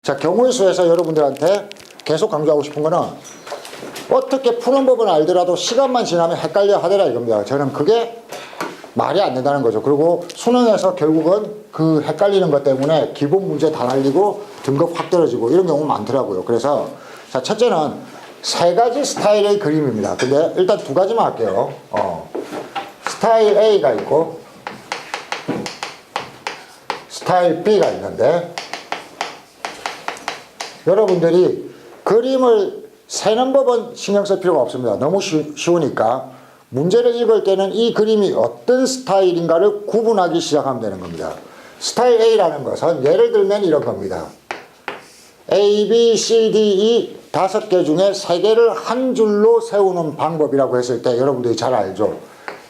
자, 경우의 수에서 여러분들한테 계속 강조하고 싶은 거는 어떻게 푸는 법은 알더라도 시간만 지나면 헷갈려 하더라 이겁니다. 저는 그게 말이 안 된다는 거죠. 그리고 수능에서 결국은 그 헷갈리는 것 때문에 기본 문제 다 날리고 등급 확 떨어지고 이런 경우 많더라고요. 그래서 자, 첫째는 세 가지 스타일의 그림입니다. 근데 일단 두 가지만 할게요. 스타일 A가 있고 스타일 B가 있는데 여러분들이 그림을 세는 법은 신경 쓸 필요가 없습니다. 너무 쉬우니까 문제를 읽을 때는 이 그림이 어떤 스타일인가를 구분하기 시작하면 되는 겁니다. 스타일 A라는 것은 예를 들면 이런 겁니다. A, B, C, D, E 5개 중에 3개를 한 줄로 세우는 방법이라고 했을 때 여러분들이 잘 알죠.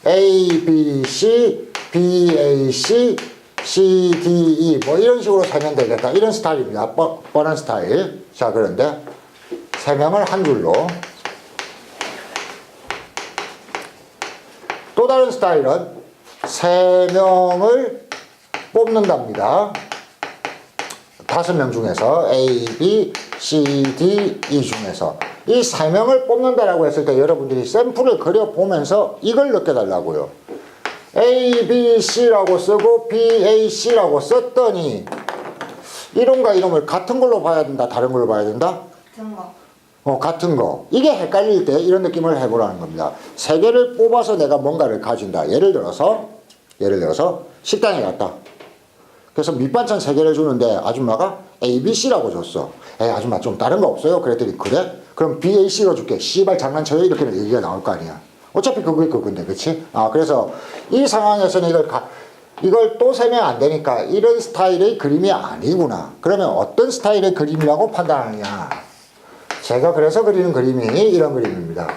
A, B, C, B, A, C, C, D, E 뭐 이런 식으로 세면 되겠다. 이런 스타일입니다. 뻔한 스타일. 자, 그런데 3명을 한 줄로. 또 다른 스타일은 3명을 뽑는답니다. 5명 중에서 A, B, C, D, E 중에서 이 3명을 뽑는다라고 했을 때 여러분들이 샘플을 그려보면서 이걸 느껴달라고요. A, B, C라고 쓰고 B, A, C라고 썼더니 이름과 이름을 같은 걸로 봐야 된다? 다른 걸로 봐야 된다? 같은 거. 같은 거. 이게 헷갈릴 때 이런 느낌을 해보라는 겁니다. 3개를 뽑아서 내가 뭔가를 가진다. 예를 들어서 식당에 갔다. 그래서 밑반찬 3개를 주는데 아줌마가 A, B, C라고 줬어. 아줌마 좀 다른 거 없어요? 그랬더니 그래? 그럼 B, A, C로 줄게. 씨발 장난쳐요? 이렇게 얘기가 나올 거 아니야. 어차피 그게 그건데, 그치? 그래서 이 상황에서는 이걸 또 세면 안 되니까 이런 스타일의 그림이 아니구나. 그러면 어떤 스타일의 그림이라고 판단하느냐? 제가 그래서 그리는 그림이 이런 그림입니다.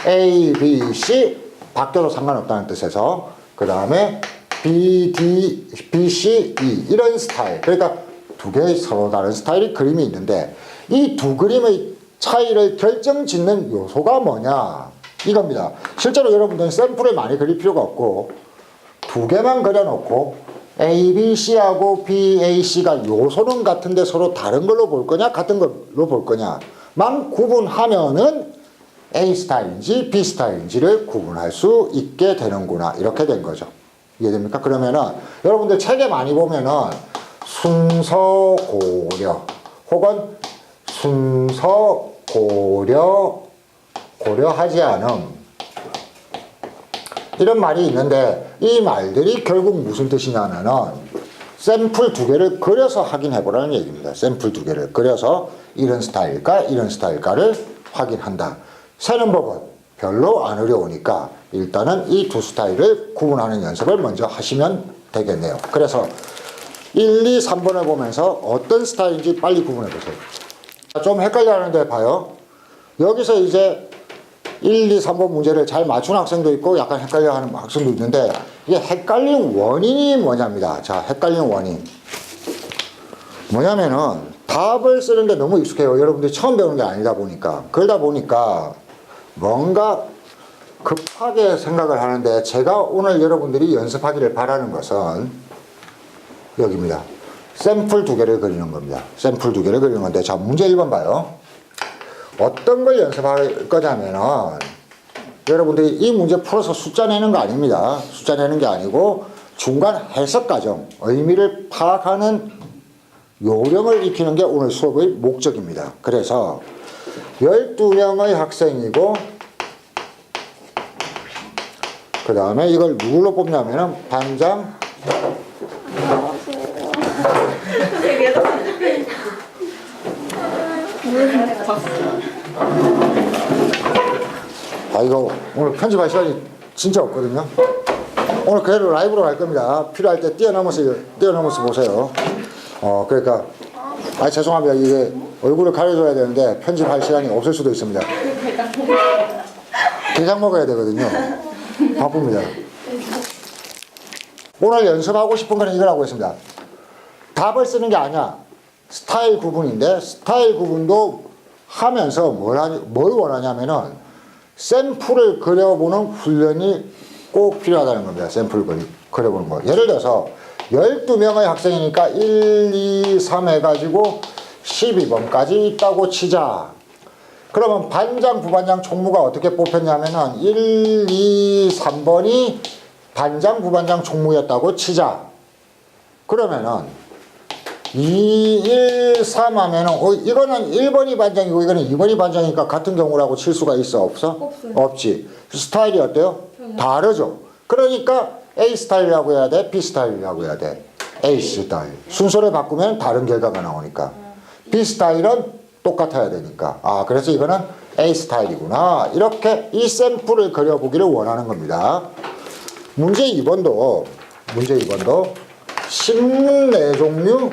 A, B, C 바뀌어도 상관없다는 뜻에서 그 다음에 B, D, B, C, E 이런 스타일. 그러니까 두 개의 서로 다른 스타일의 그림이 있는데 이 두 그림의 차이를 결정짓는 요소가 뭐냐? 이겁니다. 실제로 여러분들은 샘플을 많이 그릴 필요가 없고 두 개만 그려놓고 A, B, C하고 B, A, C가 요소는 같은데 서로 다른 걸로 볼 거냐 같은 걸로 볼 거냐만 구분하면은 A 스타일인지 B 스타일인지를 구분할 수 있게 되는구나. 이렇게 된 거죠. 이해됩니까? 그러면은 여러분들 책에 많이 보면은 순서 고려 혹은 순서 고려하지 않음 이런 말이 있는데 이 말들이 결국 무슨 뜻이냐면은 샘플 2개를 그려서 확인해 보라는 얘기입니다. 샘플 2개를 그려서 이런 스타일일까 이런 스타일일까를 확인한다. 세는 법은 별로 안 어려우니까 일단은 이 두 스타일을 구분하는 연습을 먼저 하시면 되겠네요. 그래서 1, 2, 3번을 보면서 어떤 스타일인지 빨리 구분해 보세요. 좀 헷갈려 하는데 봐요. 여기서 이제 1, 2, 3번 문제를 잘 맞춘 학생도 있고 약간 헷갈려 하는 학생도 있는데 이게 헷갈린 원인이 뭐냐입니다. 자, 헷갈린 원인. 뭐냐면은 답을 쓰는데 너무 익숙해요. 여러분들이 처음 배우는 게 아니다 보니까. 그러다 보니까 뭔가 급하게 생각을 하는데 제가 오늘 여러분들이 연습하기를 바라는 것은 여기입니다. 샘플 2개를 그리는 겁니다. 샘플 2개를 그리는 건데 자, 문제 1번 봐요. 어떤 걸 연습할 거냐면은 여러분들이 이 문제 풀어서 숫자 내는 거 아닙니다. 숫자 내는 게 아니고 중간 해석 과정, 의미를 파악하는 요령을 익히는 게 오늘 수업의 목적입니다. 그래서 12명의 학생이고 그 다음에 이걸 누구로 뽑냐면은 반장 이거 오늘 편집할 시간이 진짜 없거든요. 오늘 그대로 라이브로 갈 겁니다. 필요할 때 뛰어넘어서 보세요. 그러니까 죄송합니다. 이게 얼굴을 가려줘야 되는데 편집할 시간이 없을 수도 있습니다. 게장 먹어야 되거든요. 바쁩니다. 오늘 연습하고 싶은 거는 이거라고 했습니다. 답을 쓰는 게 아니야. 스타일 구분인데 스타일 구분도 하면서 뭘 원하냐면은 샘플을 그려보는 훈련이 꼭 필요하다는 겁니다. 샘플을 그려보는 거. 예를 들어서 12명의 학생이니까 1, 2, 3 해가지고 12번까지 있다고 치자. 그러면 반장, 부반장 총무가 어떻게 뽑혔냐면은 1, 2, 3번이 반장, 부반장 총무였다고 치자. 그러면은 2, 1, 3 하면은 이거는 1번이 반장이고 이거는 2번이 반장이니까 같은 경우라고 칠 수가 있어? 없어? 없어요. 없지. 스타일이 어때요? 다르죠. 그러니까 A 스타일이라고 해야 돼? B 스타일이라고 해야 돼? A 스타일. 순서를 바꾸면 다른 결과가 나오니까. B 스타일은 똑같아야 되니까. 아, 그래서 이거는 A 스타일이구나. 이렇게 이 샘플을 그려보기를 원하는 겁니다. 문제 2번도 신문 4종류.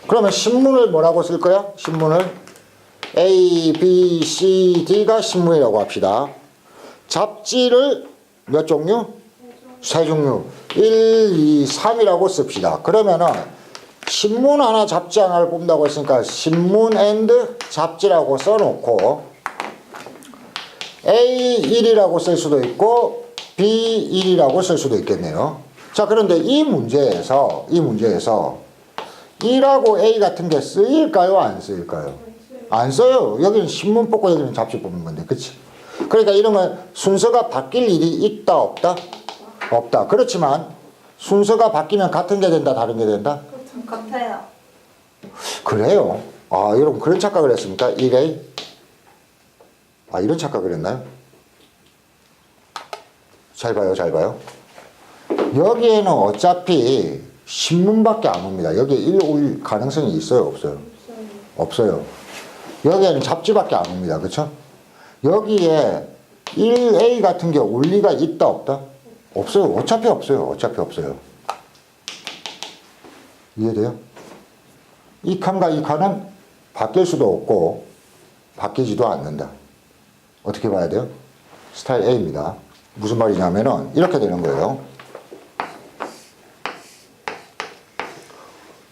그러면 신문을 뭐라고 쓸 거야? 신문을 A, B, C, D가 신문이라고 합시다. 잡지를 몇 종류? 3종류. 1, 2, 3이라고 씁시다. 그러면은 신문 하나, 잡지 하나를 뽑는다고 했으니까 신문 앤드 잡지라고 써놓고 A1이라고 쓸 수도 있고 B1이라고 쓸 수도 있겠네요. 자, 그런데 이 문제에서 1하고 A 같은 게 쓰일까요? 안 쓰일까요? 안 써요. 여기는 신문 뽑고 여기는 잡지 뽑는 건데, 그치? 그러니까 이런 건 순서가 바뀔 일이 있다, 없다? 없다. 그렇지만 순서가 바뀌면 같은 게 된다, 다른 게 된다? 같아요. 그래요? 아, 여러분 그런 착각을 했습니까? 1A? 아, 이런 착각을 했나요? 잘 봐요. 여기에는 어차피 신문밖에 안 옵니다. 여기에 1 올 가능성이 있어요, 없어요? 없어요. 여기에는 잡지밖에 안 옵니다. 그쵸? 여기에 1A 같은 게 올 리가 있다, 없다? 없어요. 어차피 없어요. 이해돼요? 이 칸과 이 칸은 바뀔 수도 없고 바뀌지도 않는다. 어떻게 봐야 돼요? 스타일 A입니다. 무슨 말이냐면은 이렇게 되는 거예요.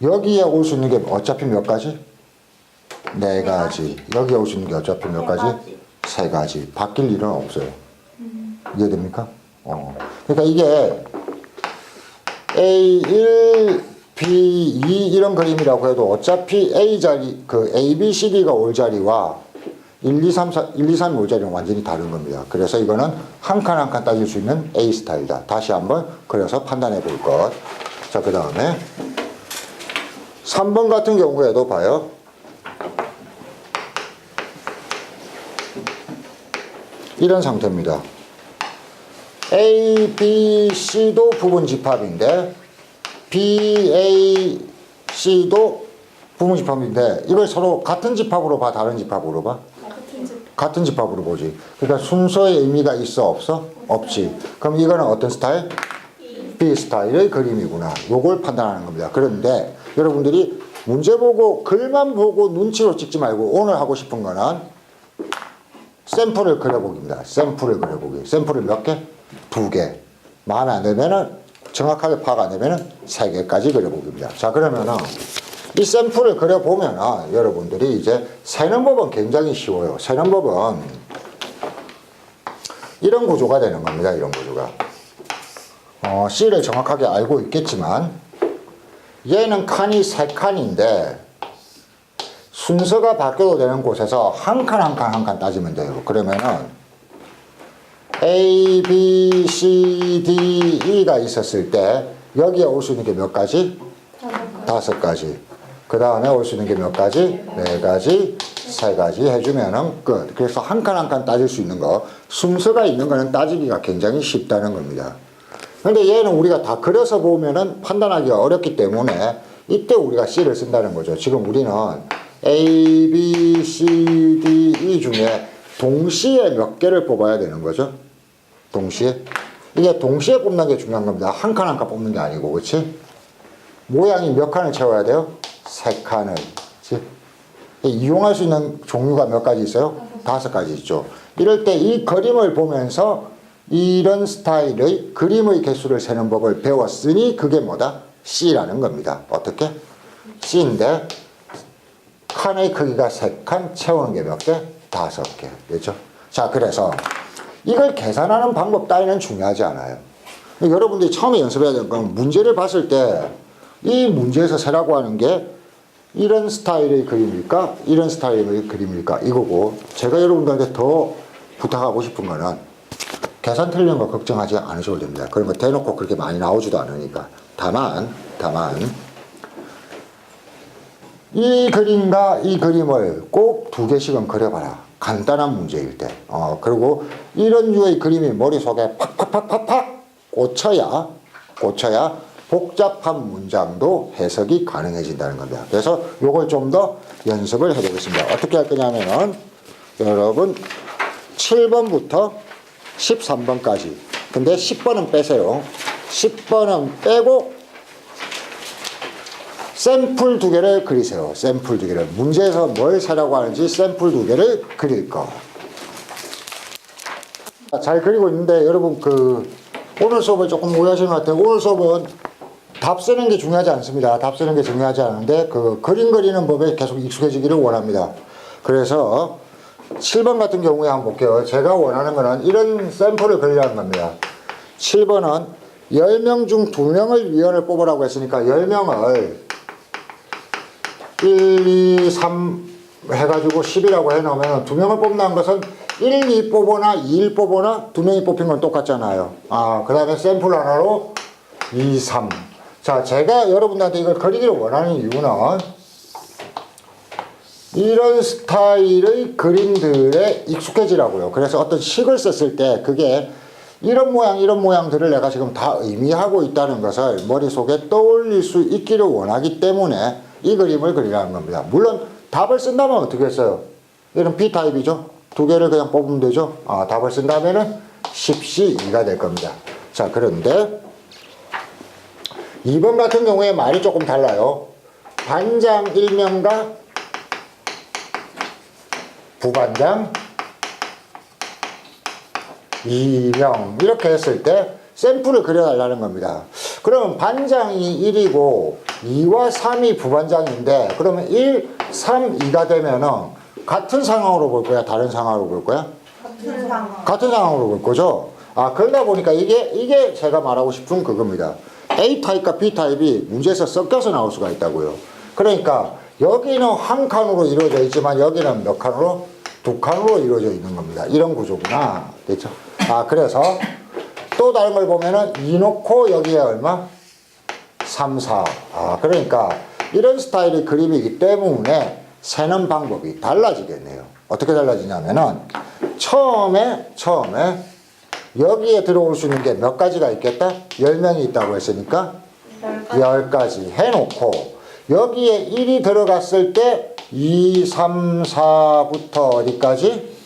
여기에 올 수 있는 게 어차피 몇 가지? 4가지. 여기에 올 수 있는 게 어차피 몇 가지? 3가지. 바뀔 일은 없어요. 이해됩니까? 그러니까 이게 A1, B2 이런 그림이라고 해도 어차피 A 자리, A, B, C, D가 올 자리와 1, 2, 3, 3이 올 자리는 완전히 다른 겁니다. 그래서 이거는 한 칸 한 칸 따질 수 있는 A 스타일이다. 다시 한번 그려서 판단해 볼 것. 자, 그 다음에 3번 같은 경우에도 봐요. 이런 상태입니다. A, B, C도 부분 집합인데 B, A, C도 부분 집합인데 이걸 서로 같은 집합으로 봐, 다른 집합으로 봐? 같은 집합으로 보지. 그러니까 순서의 의미가 있어, 없어? 없지. 그럼 이거는 어떤 스타일? B 스타일의 그림이구나. 요걸 판단하는 겁니다. 그런데 여러분들이 문제 보고 글만 보고 눈치로 찍지 말고 오늘 하고 싶은 거는 샘플을 그려보기입니다. 샘플을 몇 개? 2개. 마음에 안 들면은 정확하게 파악 안 되면은 3개까지 그려보기입니다. 자, 그러면은 이 샘플을 그려보면은 여러분들이 이제 세는 법은 굉장히 쉬워요. 세는 법은 이런 구조가 되는 겁니다. 이런 구조가. C를 정확하게 알고 있겠지만 얘는 칸이 3칸인데 순서가 바뀌어도 되는 곳에서 한 칸 한 칸 한 칸 따지면 돼요. 그러면은 A, B, C, D, E가 있었을 때 여기에 올 수 있는 게 몇 가지? 5가지. 그 다음에 올 수 있는 게 몇 가지? 4가지, 3가지 해주면은 끝. 그래서 한 칸 한 칸 따질 수 있는 거, 순서가 있는 거는 따지기가 굉장히 쉽다는 겁니다. 근데 얘는 우리가 다 그려서 보면은 판단하기가 어렵기 때문에 이때 우리가 C를 쓴다는 거죠. 지금 우리는 A, B, C, D, E 중에 동시에 몇 개를 뽑아야 되는 거죠. 동시에. 이게 동시에 뽑는 게 중요한 겁니다. 한 칸 한 칸 뽑는 게 아니고, 그렇지? 모양이 몇 칸을 채워야 돼요? 3칸을. 그치? 이용할 수 있는 종류가 몇 가지 있어요? 5가지 있죠. 이럴 때 이 그림을 보면서 이런 스타일의 그림의 개수를 세는 법을 배웠으니 그게 뭐다? C라는 겁니다. 어떻게? C인데 칸의 크기가 3칸, 채우는 게 몇 개? 5개. 그렇죠? 자, 그래서 이걸 계산하는 방법 따위는 중요하지 않아요. 여러분들이 처음에 연습해야 되는 건 문제를 봤을 때 이 문제에서 세라고 하는 게 이런 스타일의 그림일까? 이런 스타일의 그림일까? 이거고, 제가 여러분들한테 더 부탁하고 싶은 거는 계산 틀린 거 걱정하지 않으셔도 됩니다. 그런 거 대놓고 그렇게 많이 나오지도 않으니까. 다만 이 그림과 이 그림을 꼭 두 개씩은 그려봐라. 간단한 문제일 때. 그리고 이런 류의 그림이 머릿속에 팍팍팍팍팍 꽂혀야 복잡한 문장도 해석이 가능해진다는 겁니다. 그래서 요걸 좀 더 연습을 해보겠습니다. 어떻게 할 거냐면은 여러분 7번부터 13번까지. 근데 10번은 빼세요. 10번은 빼고 샘플 두 개를 그리세요. 샘플 두 개를. 문제에서 뭘 세라고 하는지 샘플 두 개를 그릴 거. 잘 그리고 있는데 여러분 오늘 수업을 조금 오해하시는 것 같아요. 오늘 수업은 답 쓰는 게 중요하지 않습니다. 답 쓰는 게 중요하지 않은데 그림 그리는 법에 계속 익숙해지기를 원합니다. 그래서 7번 같은 경우에 한번 볼게요. 제가 원하는 거는 이런 샘플을 그리라는 겁니다. 7번은 10명 중 2명을 위원을 뽑으라고 했으니까 10명을 1, 2, 3 해가지고 10이라고 해놓으면 2명을 뽑는다는 것은 1, 2 뽑거나 2, 1 뽑거나 2명이 뽑힌 건 똑같잖아요. 그 다음에 샘플 하나로 2, 3. 자, 제가 여러분들한테 이걸 그리기를 원하는 이유는 이런 스타일의 그림들에 익숙해지라고요. 그래서 어떤 식을 썼을 때 그게 이런 모양들을 내가 지금 다 의미하고 있다는 것을 머릿속에 떠올릴 수 있기를 원하기 때문에 이 그림을 그리라는 겁니다. 물론 답을 쓴다면 어떻게 했어요? 이런 B타입이죠. 두 개를 그냥 뽑으면 되죠. 답을 쓴다면은 10C2가 될 겁니다. 자, 그런데 2번 같은 경우에 말이 조금 달라요. 반장 1명과 부반장 2명 이렇게 했을 때 샘플을 그려달라는 겁니다. 그러면 반장이 1이고 2와 3이 부반장인데 그러면 1, 3, 2가 되면은 같은 상황으로 볼 거야? 다른 상황으로 볼 거야? 같은 상황으로 볼 거죠? 그러다 보니까 이게 제가 말하고 싶은 그겁니다. A타입과 B타입이 문제에서 섞여서 나올 수가 있다고요. 그러니까 여기는 한 칸으로 이루어져 있지만 여기는 몇 칸으로? 두 칸으로 이루어져 있는 겁니다. 이런 구조구나. 됐죠? 그래서 또 다른 걸 보면은 2 놓고 여기에 얼마? 3, 4. 그러니까 이런 스타일의 그림이기 때문에 세는 방법이 달라지겠네요. 어떻게 달라지냐면은 처음에 여기에 들어올 수 있는 게 몇 가지가 있겠다? 10명이 있다고 했으니까 10가지 해놓고 여기에 1이 들어갔을 때 2, 3, 4부터 어디까지?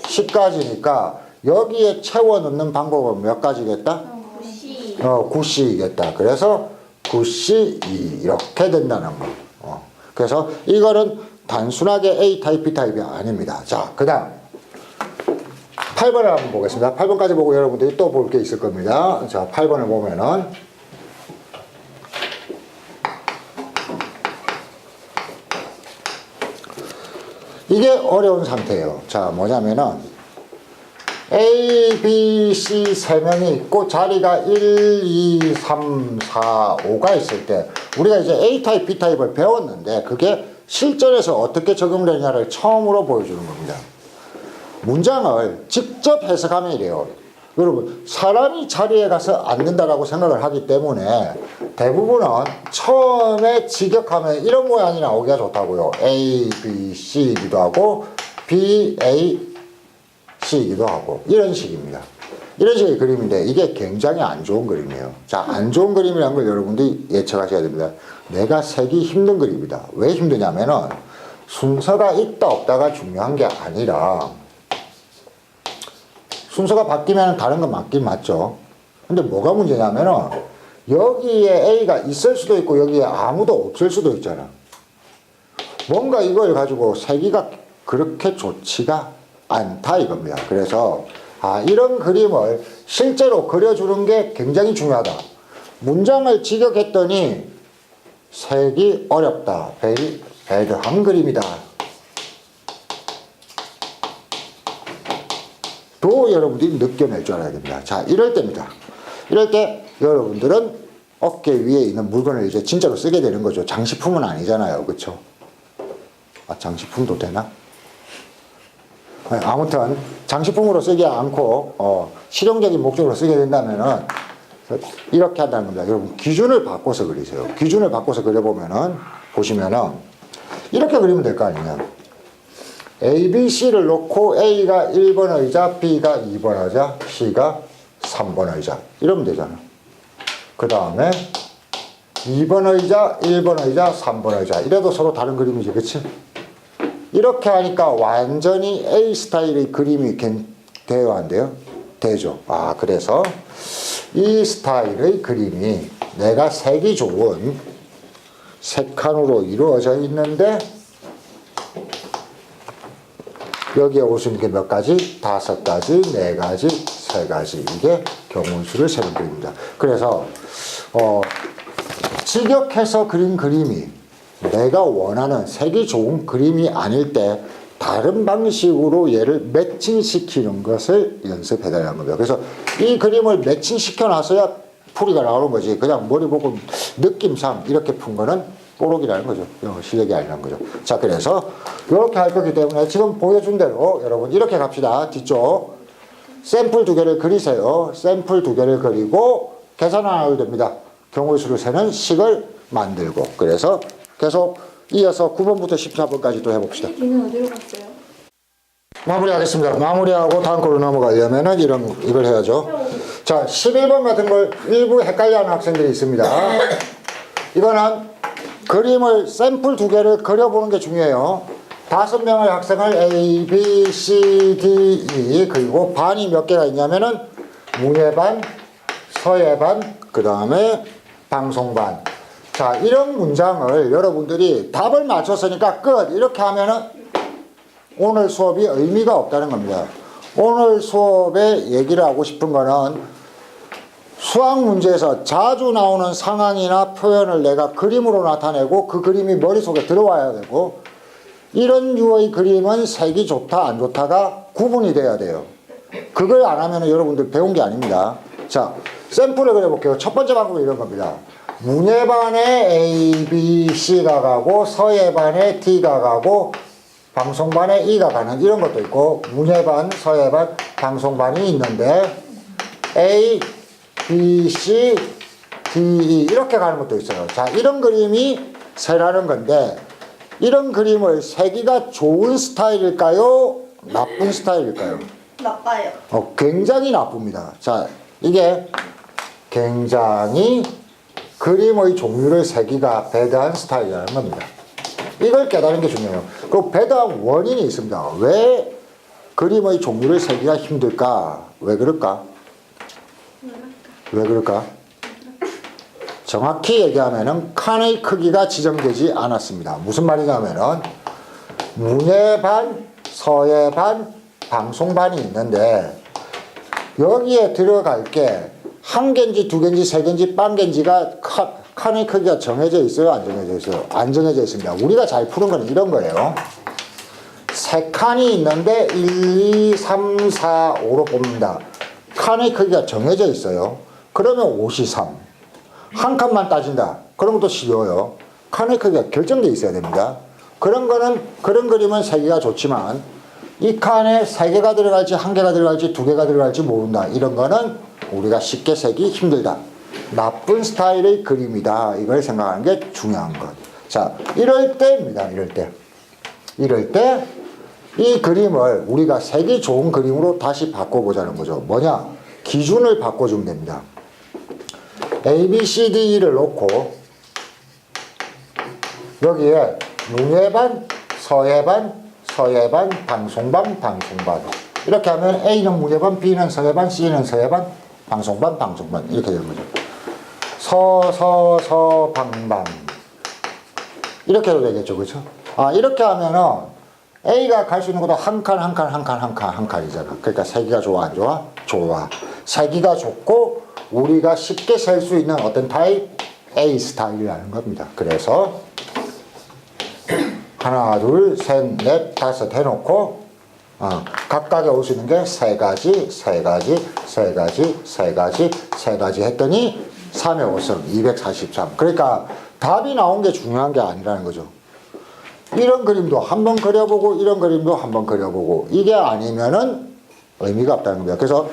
10까지니까 여기에 채워 넣는 방법은 몇 가지겠다? 9C이겠다. 그래서 9C2 이렇게 된다는 거. 그래서 이거는 단순하게 A타입, B타입이 아닙니다. 자, 그 다음 8번을 한번 보겠습니다. 8번까지 보고 여러분들이 또 볼 게 있을 겁니다. 자, 8번을 보면은 이게 어려운 상태예요. 자, 뭐냐면은 A, B, C 세 명이 있고 자리가 1, 2, 3, 4, 5가 있을 때 우리가 이제 A타입, B타입을 배웠는데 그게 실전에서 어떻게 적용되냐를 처음으로 보여주는 겁니다. 문장을 직접 해석하면 이래요. 여러분, 사람이 자리에 가서 앉는다라고 생각을 하기 때문에 대부분은 처음에 직역하면 이런 모양이 나오기가 좋다고요. A, B, C이기도 하고 B, A, C이기도 하고 이런 식입니다. 이런 식의 그림인데 이게 굉장히 안 좋은 그림이에요. 자, 안 좋은 그림이라는 걸 여러분들이 예측하셔야 됩니다. 내가 색이 힘든 그림이다. 왜 힘드냐면은 순서가 있다 없다가 중요한 게 아니라 순서가 바뀌면 다른 건 맞긴 맞죠. 근데 뭐가 문제냐면은 여기에 A가 있을 수도 있고 여기에 아무도 없을 수도 있잖아. 뭔가 이걸 가지고 세기가 그렇게 좋지가 않다 이겁니다. 그래서 이런 그림을 실제로 그려주는 게 굉장히 중요하다. 문장을 직역했더니 색이 어렵다. 배드한 그림이다. 또 여러분들이 느껴낼 줄 알아야 됩니다. 자, 이럴 때입니다. 이럴 때 여러분들은 어깨 위에 있는 물건을 이제 진짜로 쓰게 되는 거죠. 장식품은 아니잖아요. 그쵸? 아, 장식품도 되나? 아무튼 장식품으로 쓰지 않고 실용적인 목적으로 쓰게 된다면은 이렇게 한다는 겁니다. 여러분 기준을 바꿔서 그리세요. 기준을 바꿔서 그려보면은 보시면은 이렇게 그리면 될 거 아니냐. A, B, C를 놓고 A가 1번 의자, B가 2번 의자, C가 3번 의자 이러면 되잖아. 그 다음에 2번 의자, 1번 의자, 3번 의자 이래도 서로 다른 그림이지, 그치? 이렇게 하니까 완전히 A 스타일의 그림이 돼요, 안 돼요? 되죠. 아, 그래서 이 스타일의 그림이 내가 색이 좋은 세 칸으로 이루어져 있는데 여기에 올 수 있는 게 몇 가지? 5가지, 4가지, 3가지. 이게 경우수를 세는 그림입니다. 그래서 직역해서 그린 그림이 내가 원하는 색이 좋은 그림이 아닐 때 다른 방식으로 얘를 매칭시키는 것을 연습해달라는 겁니다. 그래서 이 그림을 매칭시켜 놔서야 풀이가 나오는 거지. 그냥 머리 보고 느낌상 이렇게 푼 거는 뽀록이라는 거죠. 실력이 아니라는 거죠. 자, 그래서 이렇게 할 거기 때문에 지금 보여준 대로 여러분 이렇게 갑시다. 뒤쪽 샘플 2개를 그리세요. 샘플 2개를 그리고 계산 하나 해도 됩니다. 경우의 수를 세는 식을 만들고. 그래서 계속 이어서 9번부터 14번까지 또 해봅시다. 얘는 어디로 갔어요? 마무리하겠습니다. 마무리하고 다음 걸로 넘어가려면은 이걸 해야죠. 자, 11번 같은 걸 일부 헷갈려하는 학생들이 있습니다. 이거는 그림을 샘플 2개를 그려보는 게 중요해요. 5명의 학생을 A, B, C, D, E 그리고 반이 몇 개가 있냐면은 문예반, 서예반, 그 다음에 방송반. 자, 이런 문장을 여러분들이 답을 맞췄으니까 끝 이렇게 하면은 오늘 수업이 의미가 없다는 겁니다. 오늘 수업에 얘기를 하고 싶은 거는 수학 문제에서 자주 나오는 상황이나 표현을 내가 그림으로 나타내고 그 그림이 머릿속에 들어와야 되고 이런 류의 그림은 색이 좋다 안 좋다가 구분이 돼야 돼요. 그걸 안 하면 여러분들 배운 게 아닙니다. 자, 샘플을 그려볼게요. 첫 번째 방법은 이런 겁니다. 문예반에 A, B, C가 가고 서예반에 D가 가고 방송반에 E가 가는 이런 것도 있고 문예반, 서예반, 방송반이 있는데 A, B, C, D, E 이렇게 가는 것도 있어요. 자, 이런 그림이 세라는 건데 이런 그림을 세기가 좋은 스타일일까요? 나쁜 스타일일까요? 나빠요. 굉장히 나쁩니다. 자, 이게 굉장히 그림의 종류를 세기가 배드한 스타일이라는 겁니다. 이걸 깨달은 게 중요해요. 그 배드한 원인이 있습니다. 왜 그림의 종류를 세기가 힘들까? 왜 그럴까? 왜 그럴까? 정확히 얘기하면은 칸의 크기가 지정되지 않았습니다. 무슨 말이냐면은 문예반, 서예반, 방송반이 있는데 여기에 들어갈 게 한 개인지 두 개인지 세 개인지 빵 개인지가 칸의 크기가 정해져 있어요? 안 정해져 있어요? 안 정해져 있습니다. 우리가 잘 푸는 건 이런 거예요. 세 칸이 있는데 1, 2, 3, 4, 5로 뽑는다. 칸의 크기가 정해져 있어요. 그러면 5시 3. 한 칸만 따진다. 그런 것도 쉬워요. 칸의 크기가 결정되어 있어야 됩니다. 그런 그림은 세기가 좋지만 이 칸에 3개가 들어갈지 1개가 들어갈지 2개가 들어갈지 모른다. 이런 거는 우리가 쉽게 세기 힘들다. 나쁜 스타일의 그림이다. 이걸 생각하는 게 중요한 것. 자, 이럴 때입니다. 이럴 때 이 그림을 우리가 색이 좋은 그림으로 다시 바꿔보자는 거죠. 뭐냐? 기준을 바꿔주면 됩니다. A, B, C, D, E를 놓고 여기에 문예반, 서예반, 방송반 이렇게 하면 A는 문예반, B는 서예반, C는 서예반, 방송반 이렇게 되는 거죠. 방방 이렇게 해도 되겠죠. 그렇죠? 아, 이렇게 하면은 A가 갈 수 있는 것도 한 칸이잖아. 그러니까 세기가 좋아 안 좋아? 좋아. 세기가 좋고 우리가 쉽게 셀 수 있는 어떤 타입? A 스타일이라는 겁니다. 그래서 하나, 둘, 셋, 넷, 다섯 해놓고 각각에 올 수 있는 게 세 가지 했더니 3의 5승 243. 그러니까 답이 나온 게 중요한 게 아니라는 거죠. 이런 그림도 한번 그려보고 이런 그림도 한번 그려보고 이게 아니면은 의미가 없다는 겁니다. 그래서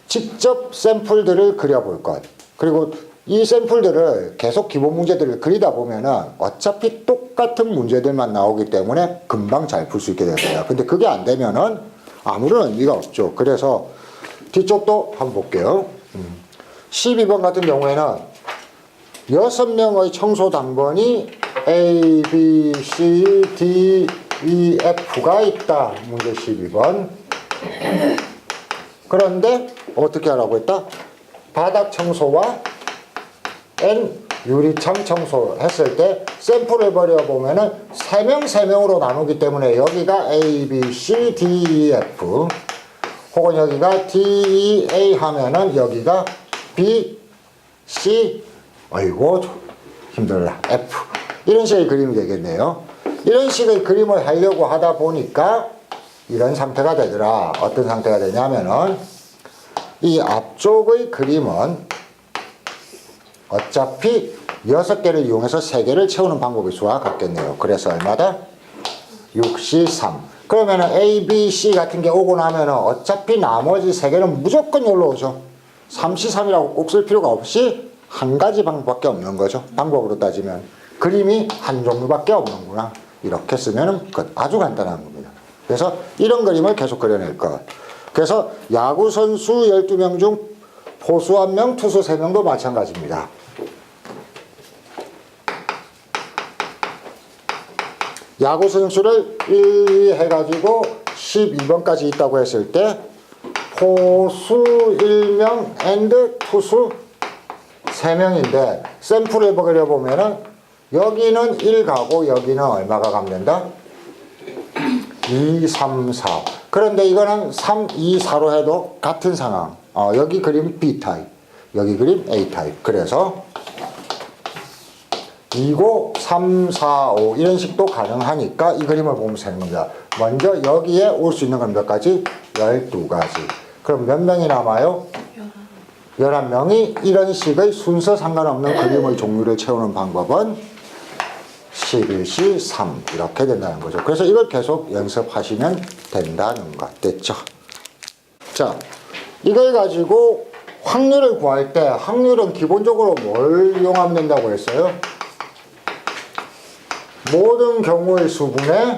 직접 샘플들을 그려볼 것. 그리고 이 샘플들을 계속 기본 문제들을 그리다 보면은 어차피 똑같은 문제들만 나오기 때문에 금방 잘 풀 수 있게 됩니다. 근데 그게 안 되면은 아무런 의미가 없죠. 그래서 뒤쪽도 한번 볼게요. 12번 같은 경우에는 6명의 청소 당번이 A, B, C, D, E, F가 있다. 문제 12번. 그런데 어떻게 하라고 했다? 바닥 청소와 N 유리창 청소 했을 때 샘플을 버려보면은 3명으로 나누기 때문에 여기가 A, B, C, D, E, F 혹은 여기가 D, E, A 하면은 여기가 B, C, 아이고 힘들라, F 이런 식의 그림이 되겠네요. 이런 식의 그림을 하려고 하다 보니까 이런 상태가 되더라. 어떤 상태가 되냐면은 이 앞쪽의 그림은 어차피 6개를 이용해서 3개를 채우는 방법의 수와 같겠네요. 그래서 얼마다? 63. 그러면은 A, B, C 같은 게 오고 나면은 어차피 나머지 3개는 무조건 여기로 오죠. 3C3이라고 꼭 쓸 필요가 없이 한 가지 방법밖에 없는 거죠. 방법으로 따지면 그림이 한 종류밖에 없는구나. 이렇게 쓰면은 아주 간단한 겁니다. 그래서 이런 그림을 계속 그려낼 것. 그래서 야구선수 12명 중 포수 1명, 투수 3명도 마찬가지입니다. 야구선수를 1, 2 해가지고 12번까지 있다고 했을 때 포수 1명 and 투수 3명인데 샘플을 그려보면은 여기는 1 가고 여기는 얼마가 가면 된다? 2, 3, 4. 그런데 이거는 3, 2, 4로 해도 같은 상황. 여기 그림 B타입, 여기 그림 A타입. 그래서 2고 3, 4, 5 이런 식도 가능하니까 이 그림을 보면서 하는 겁니다. 먼저 여기에 올 수 있는 건 몇 가지? 12가지. 그럼 몇 명이 남아요? 11명이 이런 식의 순서 상관없는 그림의 종류를 채우는 방법은 11C 3 이렇게 된다는 거죠. 그래서 이걸 계속 연습하시면 된다는 것. 됐죠? 자, 이걸 가지고 확률을 구할 때 확률은 기본적으로 뭘 이용하면 된다고 했어요? 모든 경우의 수분의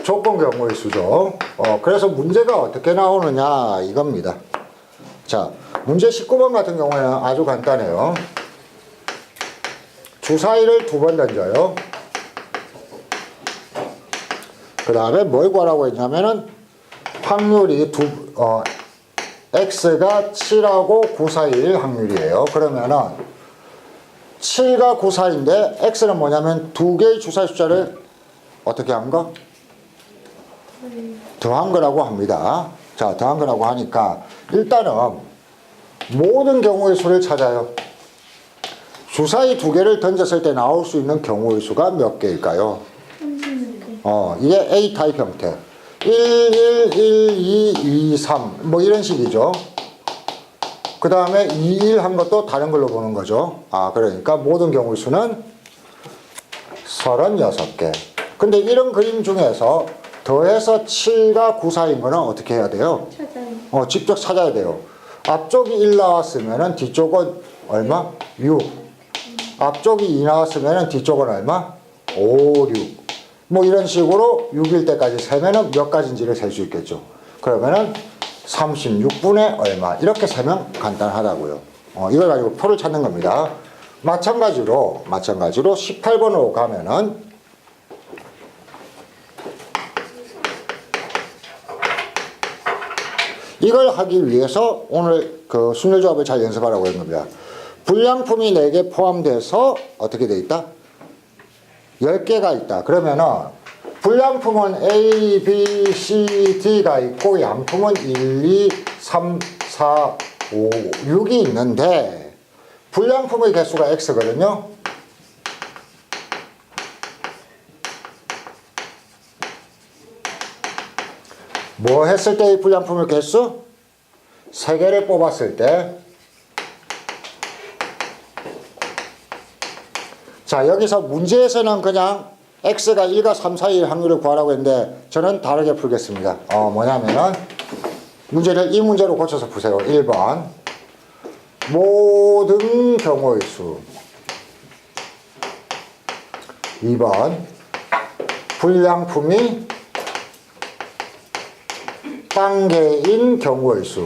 조건 경우의 수죠. 그래서 문제가 어떻게 나오느냐 이겁니다. 자, 문제 19번 같은 경우에는 아주 간단해요. 주사위를 2번 던져요. 그 다음에 뭘 구하라고 했냐면은 확률이 X가 7하고 9 사이일 확률이에요. 그러면은 7과 9 사이인데 X는 뭐냐면 2개의 주사위 숫자를 어떻게 한 거? 더한 거라고 합니다. 자, 더한 거라고 하니까 일단은 모든 경우의 수를 찾아요. 주사위 2개를 던졌을 때 나올 수 있는 경우의 수가 몇 개일까요? 이게 A타입 형태. 1, 1, 1, 2, 2, 3 뭐 이런 식이죠. 그 다음에 2, 1 한 것도 다른 걸로 보는 거죠. 그러니까 모든 경우의 수는 36개. 근데 이런 그림 중에서 더해서 7과 9 사이인 거는 어떻게 해야 돼요? 찾아요. 직접 찾아야 돼요. 앞쪽이 1 나왔으면은 뒤쪽은 얼마? 6. 앞쪽이 2 나왔으면은 뒤쪽은 얼마? 5, 6. 뭐 이런 식으로 6일 때까지 세면은 몇 가지인지를 셀 수 있겠죠. 그러면은 36분의 얼마 이렇게 세면 간단하다고요. 이걸 가지고 표를 찾는 겁니다. 마찬가지로 18번으로 가면은 이걸 하기 위해서 오늘 그 순열조합을 잘 연습하라고 하는 겁니다. 불량품이 4개 포함돼서 어떻게 돼 있다? 10개가 있다. 그러면은 불량품은 A, B, C, D가 있고 양품은 1, 2, 3, 4, 5, 6이 있는데 불량품의 개수가 X거든요. 뭐 했을 때의 불량품의 개수? 3개를 뽑았을 때, 자, 여기서 문제에서는 그냥 x가 1과 3 사이의 확률을 구하라고 했는데 저는 다르게 풀겠습니다. 뭐냐면은 문제를 이 문제로 고쳐서 푸세요. 1번 모든 경우의 수, 2번 불량품이 단계인 경우의 수,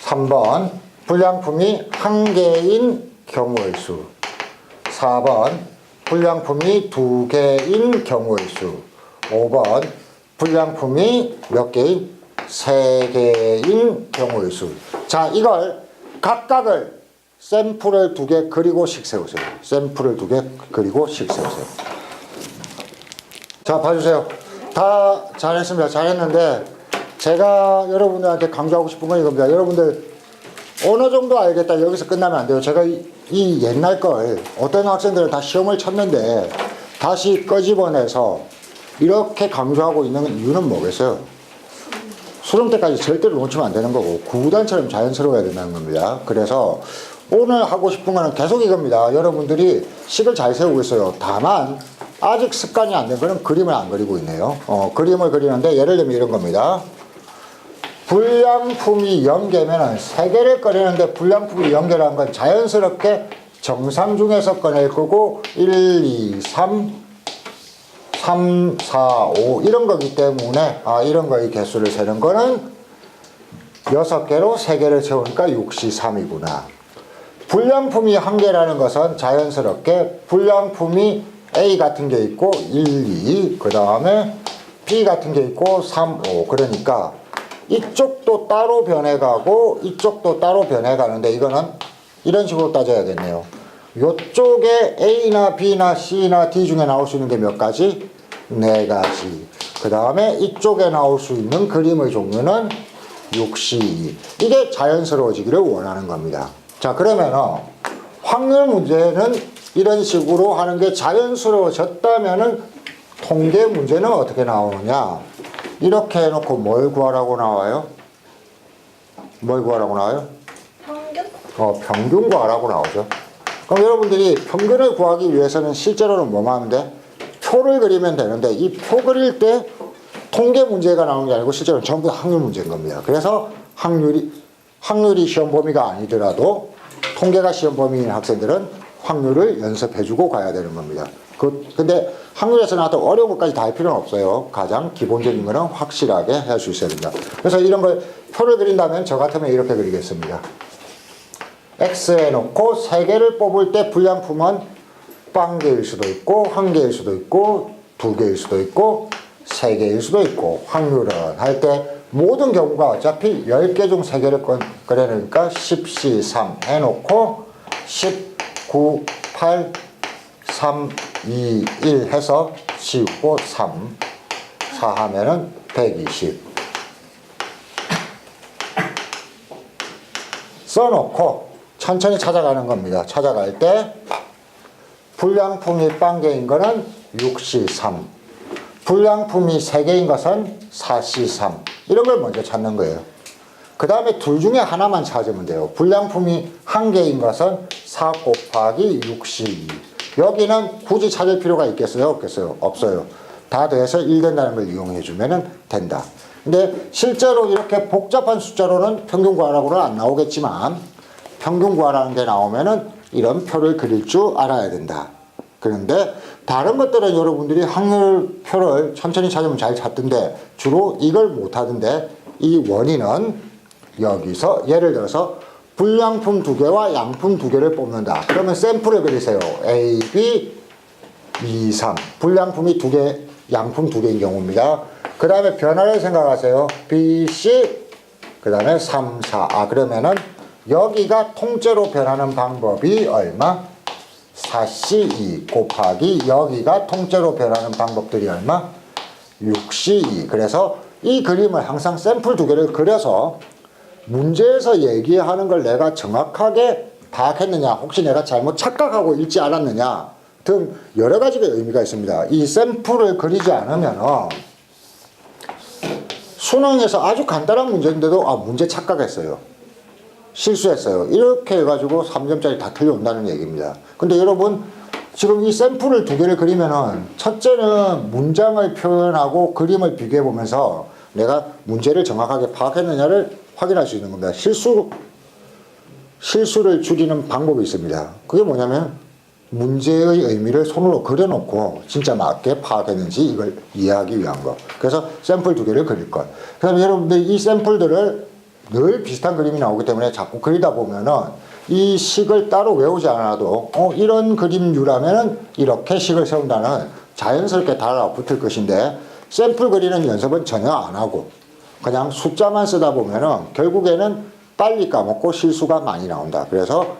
3번 불량품이 한 개인 경우의 수, 4번 불량품이 2개인 경우의 수, 5번 불량품이 몇 개인? 3개인 경우의 수. 자, 이걸 각각을 샘플을 2개 그리고 식 세우세요. 샘플을 2개 그리고 식 세우세요. 자, 봐주세요. 다 잘했습니다. 잘했는데 제가 여러분들한테 강조하고 싶은 건 이겁니다. 여러분들 어느 정도 알겠다. 여기서 끝나면 안 돼요. 제가 이 옛날 걸 어떤 학생들은 다 시험을 쳤는데 다시 끄집어내서 이렇게 강조하고 있는 이유는 뭐겠어요? 수능 때까지 절대로 놓치면 안 되는 거고 구구단처럼 자연스러워야 된다는 겁니다. 그래서 오늘 하고 싶은 거는 계속 이겁니다. 여러분들이 식을 잘 세우고 있어요. 다만 아직 습관이 안 된 거는 그림을 안 그리고 있네요. 그림을 그리는데 예를 들면 이런 겁니다. 불량품이 0개면은 3개를 꺼내는데 불량품이 0개라는 건 자연스럽게 정상 중에서 꺼낼 거고 1, 2, 3, 3, 4, 5 이런 거기 때문에 이런 거의 개수를 세는 거는 6개로 3개를 채우니까 63이구나. 불량품이 1개라는 것은 자연스럽게 불량품이 A 같은 게 있고 1, 2, 그 다음에 B 같은 게 있고 3, 5 그러니까 이쪽도 따로 변해가고 이쪽도 따로 변해가는데 이거는 이런 식으로 따져야겠네요. 이쪽에 A나 B나 C나 D 중에 나올 수 있는 게 몇 가지? 4가지. 그 다음에 이쪽에 나올 수 있는 그림의 종류는 62. 이게 자연스러워지기를 원하는 겁니다. 자, 그러면은 확률 문제는 이런 식으로 하는 게 자연스러워졌다면은 통계 문제는 어떻게 나오느냐? 이렇게 해놓고 뭘 구하라고 나와요? 뭘 구하라고 나와요? 평균? 평균 구하라고 나오죠. 그럼 여러분들이 평균을 구하기 위해서는 실제로는 뭐만 하면 돼? 표를 그리면 되는데 이 표 그릴 때 통계 문제가 나오는 게 아니고 실제로는 전부 다 확률 문제인 겁니다. 그래서 확률이 시험 범위가 아니더라도 통계가 시험 범위인 학생들은 확률을 연습해주고 가야 되는 겁니다. 근데 확률에서 나왔던 어려운 것까지 다 할 필요는 없어요. 가장 기본적인 거는 확실하게 할 수 있어야 된다. 그래서 이런 걸 표를 그린다면 저 같으면 이렇게 그리겠습니다. X 해놓고 3개를 뽑을 때 불량품은 0개일 수도 있고 1개일 수도 있고 2개일 수도 있고 3개일 수도 있고 확률은 할 때 모든 경우가 어차피 10개 중 3개를 꺼내니까 10, 3 해놓고 10, 9, 8, 3, 2, 1 해서 지우고 3, 4 하면은 120 써놓고 천천히 찾아가는 겁니다. 찾아갈 때 불량품이 0개인 거는 6C3 불량품이 3개인 것은 4C3 이런 걸 먼저 찾는 거예요. 그 다음에 둘 중에 하나만 찾으면 돼요. 불량품이 1개인 것은 4 곱하기 6C2 여기는 굳이 찾을 필요가 있겠어요? 없겠어요? 없어요. 다 더해서 1 된다는 걸 이용해 주면 된다. 근데 실제로 이렇게 복잡한 숫자로는 평균 구하라고는 안 나오겠지만 평균 구하라는 게 나오면은 이런 표를 그릴 줄 알아야 된다. 그런데 다른 것들은 여러분들이 확률 표를 천천히 찾으면 잘 찾던데 주로 이걸 못 하던데 이 원인은 여기서 예를 들어서 불량품 2개와 양품 2개를 뽑는다. 그러면 샘플을 그리세요. A, B, 2, 3. 불량품이 2개, 양품 2개인 경우입니다. 그 다음에 변화를 생각하세요. B, C, 그 다음에 3, 4. 그러면은 여기가 통째로 변하는 방법이 얼마? 4C2 곱하기 여기가 통째로 변하는 방법들이 얼마? 6C2. 그래서 이 그림을 항상 샘플 2개를 그려서 문제에서 얘기하는 걸 내가 정확하게 파악했느냐, 혹시 내가 잘못 착각하고 읽지 않았느냐 등 여러 가지의 의미가 있습니다. 이 샘플을 그리지 않으면 수능에서 아주 간단한 문제인데도 아 문제 착각했어요. 실수했어요. 이렇게 해가지고 3점짜리 다 틀려온다는 얘기입니다. 근데 여러분 지금 이 샘플을 두 개를 그리면은 첫째는 문장을 표현하고 그림을 비교해 보면서 내가 문제를 정확하게 파악했느냐를 확인할 수 있는 겁니다. 실수를 줄이는 방법이 있습니다. 그게 뭐냐면 문제의 의미를 손으로 그려놓고 진짜 맞게 파악했는지 이걸 이해하기 위한 거. 그래서 샘플 두 개를 그릴 것. 그다음에 여러분들 이 샘플들을 늘 비슷한 그림이 나오기 때문에 자꾸 그리다 보면은 이 식을 따로 외우지 않아도 이런 그림류라면은 이렇게 식을 세운다는 자연스럽게 달라붙을 것인데 샘플 그리는 연습은 전혀 안 하고 그냥 숫자만 쓰다 보면은 결국에는 빨리 까먹고 실수가 많이 나온다. 그래서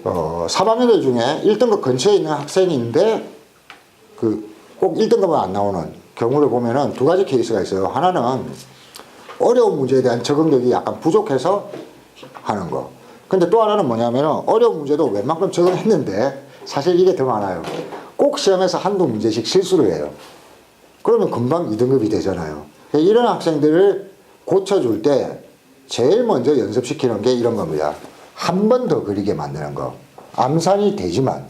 3학년들 중에 1등급 근처에 있는 학생인데 꼭 1등급은 안 나오는 경우를 보면은 두 가지 케이스가 있어요. 하나는 어려운 문제에 대한 적응력이 약간 부족해서 하는 거. 근데 또 하나는 뭐냐면은 어려운 문제도 웬만큼 적응했는데 사실 이게 더 많아요. 꼭 시험에서 한두 문제씩 실수를 해요. 그러면 금방 2등급이 되잖아요. 이런 학생들을 고쳐줄 때 제일 먼저 연습시키는 게 이런 겁니다. 한 번 더 그리게 만드는 거. 암산이 되지만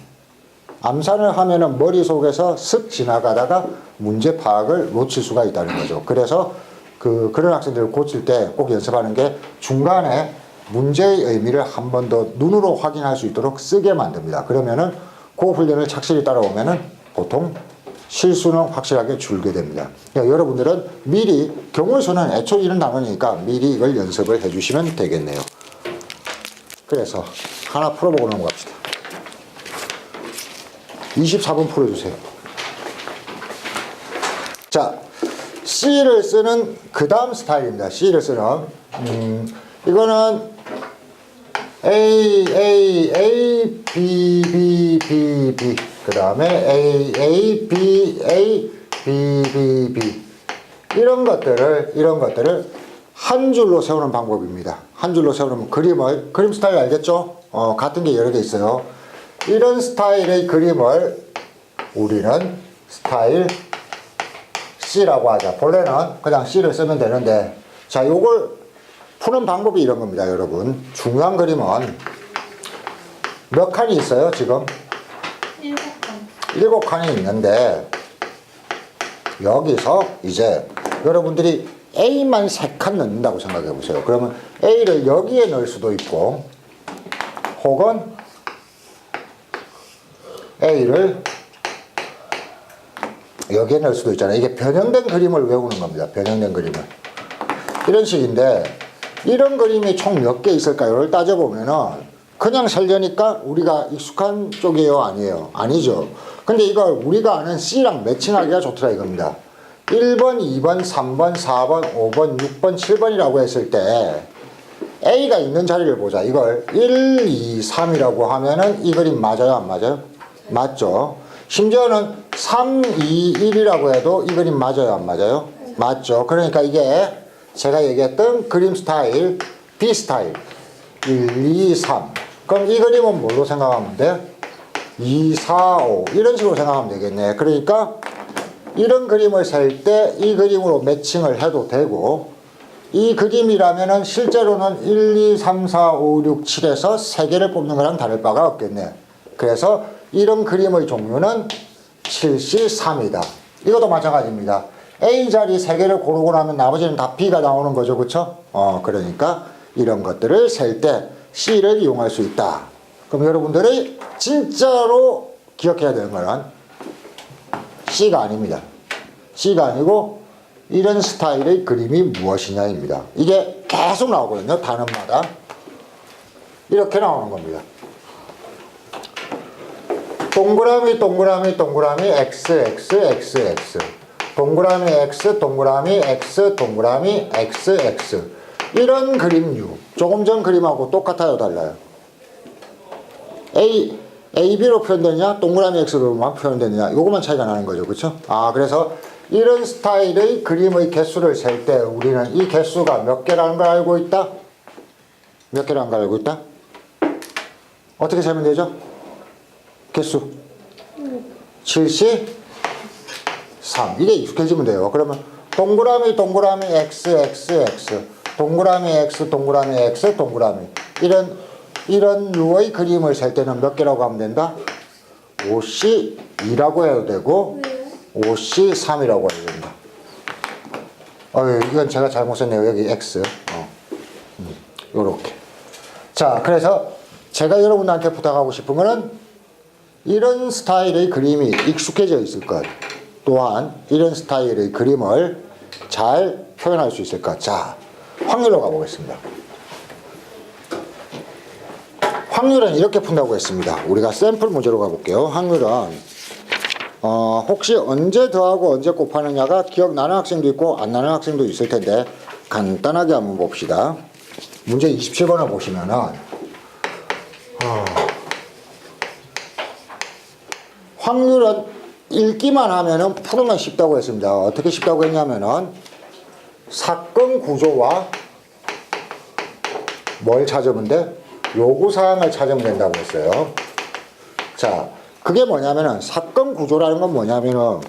암산을 하면은 머릿속에서 쓱 지나가다가 문제 파악을 놓칠 수가 있다는 거죠. 그래서 그런 학생들을 고칠 때 꼭 연습하는 게 중간에 문제의 의미를 한 번 더 눈으로 확인할 수 있도록 쓰게 만듭니다. 그러면은 그 훈련을 착실히 따라오면은 보통 실수는 확실하게 줄게 됩니다. 그러니까 여러분들은 미리 경우수는 애초 이런 단어니까 미리 이걸 연습을 해주시면 되겠네요. 그래서 하나 풀어보고 넘어갑시다. 24번 풀어주세요. 자, C를 쓰는 그 다음 스타일입니다. C를 쓰는 이거는 A, B, B, 그 다음에 A, B, B 이런 것들을 한 줄로 세우는 방법입니다. 한 줄로 세우는 그림 스타일 알겠죠? 같은 게 여러 개 있어요. 이런 스타일의 그림을 우리는 스타일 C라고 하자. 본래는 그냥 C를 쓰면 되는데, 자, 요걸 푸는 방법이 이런 겁니다, 여러분. 중요한 그림은 몇 칸이 있어요, 지금? 7칸. 7칸이 있는데, 여기서 이제 여러분들이 A만 3칸 넣는다고 생각해 보세요. 그러면 A를 여기에 넣을 수도 있고, 혹은 A를 여기에 넣을 수도 있잖아요. 이게 변형된 그림을 외우는 겁니다. 변형된 그림을. 이런 식인데, 이런 그림이 총 몇 개 있을까요?를 따져보면은 그냥 살려니까 우리가 익숙한 쪽이에요? 아니에요? 아니죠. 근데 이걸 우리가 아는 C랑 매칭하기가 좋더라 이겁니다. 1번, 2번, 3번, 4번, 5번, 6번, 7번이라고 했을 때 A가 있는 자리를 보자. 이걸 1, 2, 3이라고 하면은 이 그림 맞아요? 안 맞아요? 맞죠. 심지어는 3, 2, 1이라고 해도 이 그림 맞아요? 안 맞아요? 맞죠. 그러니까 이게 제가 얘기했던 그림 스타일, B 스타일 1, 2, 3. 그럼 이 그림은 뭘로 생각하면 돼? 2, 4, 5 이런 식으로 생각하면 되겠네. 그러니까 이런 그림을 셀 때 이 그림으로 매칭을 해도 되고, 이 그림이라면은 실제로는 1, 2, 3, 4, 5, 6, 7에서 3개를 뽑는 거랑 다를 바가 없겠네. 그래서 이런 그림의 종류는 7C3이다. 이것도 마찬가지입니다. A 자리 3개를 고르고 나면 나머지는 다 B가 나오는 거죠. 그쵸? 그러니까 이런 것들을 셀 때 C를 이용할 수 있다. 그럼 여러분들이 진짜로 기억해야 되는 거는 C가 아닙니다. C가 아니고 이런 스타일의 그림이 무엇이냐입니다. 이게 계속 나오거든요. 단원마다. 이렇게 나오는 겁니다. 동그라미, 동그라미, 동그라미, X, X, X, X. 동그라미 X, 동그라미 X, 동그라미 X, X. 이런 그림류. 조금 전 그림하고 똑같아요, 달라요? AB로 표현되느냐, 동그라미 X로만 표현되느냐, 요것만 차이가 나는 거죠. 그쵸? 그래서 이런 스타일의 그림의 개수를 셀 때 우리는 이 개수가 몇 개라는 걸 알고 있다? 몇 개라는 걸 알고 있다? 어떻게 세면 되죠? 개수 73. 이게 익숙해지면 돼요. 그러면 동그라미 동그라미 x x x 동그라미 x 동그라미 x 동그라미 이런 류의 그림을 셀 때는 몇 개라고 하면 된다? 5C2라고 해도 되고 5C3이라고 해도 된다. 이건 제가 잘못 썼네요. 여기 x 요렇게. 자, 그래서 제가 여러분한테 부탁하고 싶은 거는 이런 스타일의 그림이 익숙해져 있을 것. 또한 이런 스타일의 그림을 잘 표현할 수 있을까. 자, 확률로 가보겠습니다. 확률은 이렇게 푼다고 했습니다. 우리가 샘플 문제로 가볼게요. 확률은 혹시 언제 더하고 언제 곱하느냐가 기억나는 학생도 있고 안 나는 학생도 있을 텐데 간단하게 한번 봅시다. 문제 27번을 보시면은 확률은 읽기만 하면은 푸는 건 쉽다고 했습니다. 어떻게 쉽다고 했냐면은 사건 구조와 뭘 찾으면 돼? 요구사항을 찾으면 된다고 했어요. 자, 그게 뭐냐면은 사건 구조라는 건 뭐냐면은